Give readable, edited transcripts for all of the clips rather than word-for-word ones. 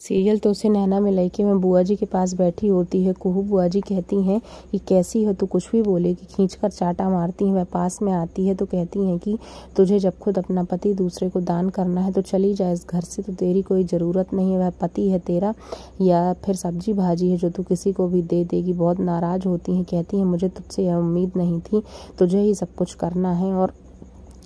Serial तो उसे नैना मिलाइके में बुआ जी के पास बैठी होती है। कुहू बुआ जी कहती हैं कि कैसी हो तू, कुछ भी बोलेगी। खींचकर चाटा मारती हैं। वह पास में आती है तो कहती हैं कि तुझे जब खुद अपना पति दूसरे को दान करना है तो चली जाए इस घर से, तो तेरी कोई ज़रूरत नहीं है। वह पति है तेरा या फिर सब्जी भाजी है जो तू किसी को भी दे देगी। बहुत नाराज़ होती हैं, कहती हैं मुझे तुझसे यह उम्मीद नहीं थी, तुझे ही सब कुछ करना है और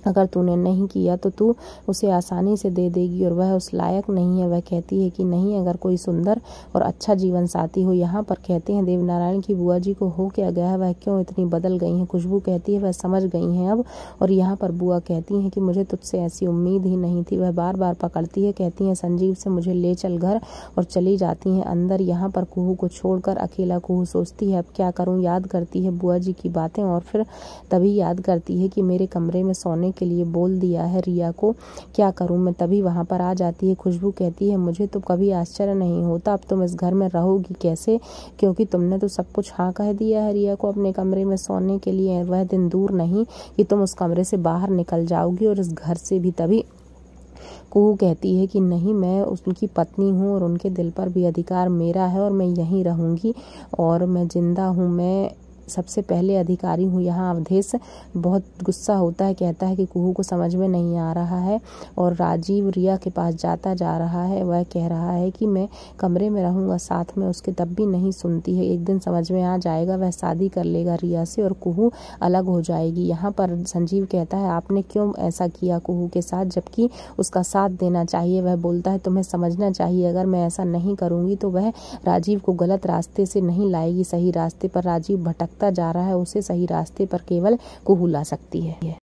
अगर तूने नहीं किया तो तू उसे आसानी से दे देगी और वह उस लायक नहीं है। वह कहती है कि नहीं, अगर कोई सुंदर और अच्छा जीवन साथी हो। यहाँ पर कहते हैं देवनारायण की बुआ जी को हो क्या गया है, वह क्यों इतनी बदल गई हैं। खुशबू कहती है वह समझ गई हैं अब। और यहाँ पर बुआ कहती हैं कि मुझे तुझसे ऐसी उम्मीद ही नहीं थी। वह बार बार पकड़ती है, कहती हैं संजीव से मुझे ले चल घर, और चली जाती हैं अंदर। यहाँ पर कुहू को छोड़कर अकेला कुहू सोचती है अब क्या करूँ। याद करती है बुआ जी की बातें और फिर तभी याद करती है कि मेरे कमरे में सोने के लिए बोल दिया है रिया को, क्या करूं मैं। तभी वहां पर आ जाती है खुशबू, कहती है मुझे तो कभी आश्चर्य नहीं होता अब तुम इस घर में रहोगी कैसे, क्योंकि तुमने तो सब कुछ हाँ कह दिया है रिया को अपने कमरे में सोने के लिए। वह दिन दूर नहीं कि तुम उस कमरे से बाहर निकल जाओगी और इस घर से भी। तभी कुहू कहती है कि नहीं, मैं उनकी पत्नी हूँ और उनके दिल पर भी अधिकार मेरा है और मैं यहीं रहूंगी और मैं जिंदा हूँ, मैं सबसे पहले अधिकारी हूँ यहाँ। अवधेश बहुत गुस्सा होता है, कहता है कि कुहू को समझ में नहीं आ रहा है और राजीव रिया के पास जाता जा रहा है। वह कह रहा है कि मैं कमरे में रहूँगा साथ में उसके, तब भी नहीं सुनती है। एक दिन समझ में आ जाएगा, वह शादी कर लेगा रिया से और कुहू अलग हो जाएगी। यहाँ पर संजीव कहता है आपने क्यों ऐसा किया कुहू के साथ, जबकि उसका साथ देना चाहिए। वह बोलता है तुम्हें समझना चाहिए, अगर मैं ऐसा नहीं करूँगी तो वह राजीव को गलत रास्ते से नहीं लाएगी, सही रास्ते पर। राजीव भटकता जा रहा है, उसे सही रास्ते पर केवल कुहू ला सकती है।